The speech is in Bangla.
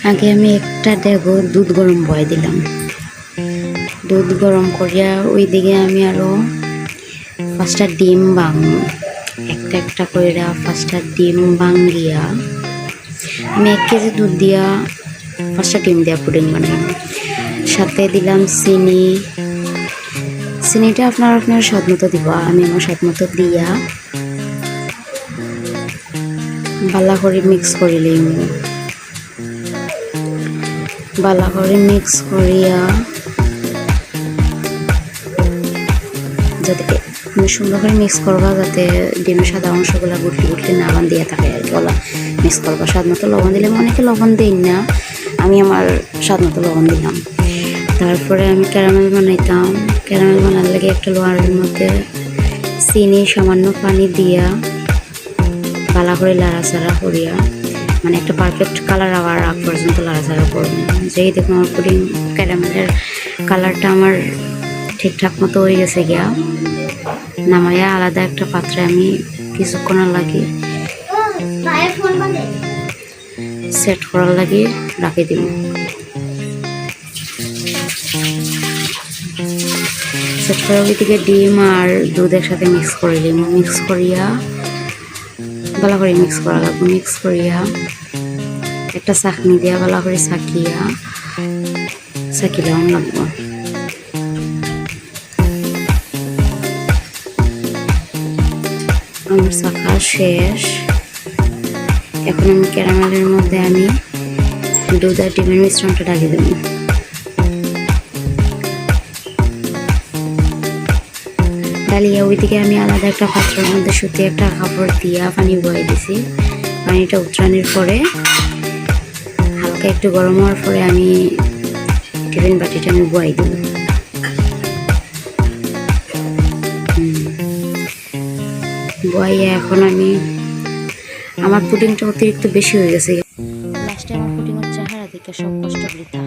আগে আমি একটা ডেগো দুধ গরম বয়ে দিলাম। দুধ গরম করিয়া ওই দিকে আমি আরও 5টা ডিম একটা একটা কইরা 5টা ডিম ভাঙ্গিয়া আমি 1 কেজি দুধ দিয়া 5টা ডিম দিয়া পুডিং বানাই। সাথে দিলাম চিনিটা আপনার স্বাদ মতো দিব। আমি আমার স্বাদ মতো দিয়া বালা করে মিক্স করে লইম। বালা করে মিক্স করিয়া যাতে সুন্দর করে মিক্স করবা, যাতে ডিমের সাদা অংশগুলো গুটলি না দিয়ে থাকে আর কি। ওলা মিক্স করবা। স্বাদ মতো লবণ দিলে অনেকে লবণ দিই না, আমি আমার স্বাদ মতো লবণ দিলাম। তারপরে আমি ক্যারামেল বানাইতাম। ক্যারামেল বানার লাগে একটা লোয়ারের মধ্যে চিনি সামান্য পানি দিয়া বালা করে লাড়াচাড়া করিয়া, মানে একটা পারফেক্ট কালার আবার আগ পর্যন্ত লাড়াচাড়া করবো। যেই দেখুন আমার পুডিং ক্যারামেলের কালারটা আমার ঠিকঠাক মতো হয়ে গেছে গিয়া, নামাইয়া আলাদা একটা পাত্রে আমি কিছুক্ষণ লাগে সেট করার লাগে রাখি দিব। সেট করার ওইদিকে ডিম আর দুধ একসাথে মিক্স করে দিই। মিক্স করিয়া ভালো করে মিক্স করা লাগবে। মিক্স করিয়া একটা চাকনি দিয়া ভালো করে চাকিলাম লাগবো। আমার চাকা শেষ। এখন আমি ক্যারামেলের মধ্যে আমি দুধ আর ডিমের মিশ্রণটা ঢাকি দেব। ডালিয়া ওইদিকে আমি আলাদা একটা পাত্রের মধ্যে সুতি একটা কাপড় দিয়া পানি বয়ে দিছি। পানিটা উতরানোর পরে হালকা একটু গরম হওয়ার পরে আমি টিফিন বাটিটা আমি বয়ে দেব। বয়ে এখন আমার পুডিংটা অতিরিক্ত বেশি হয়ে গেছে। লাস্টে আমার পুডিংয়ের চেহারা দেখে সব কষ্ট বৃথা।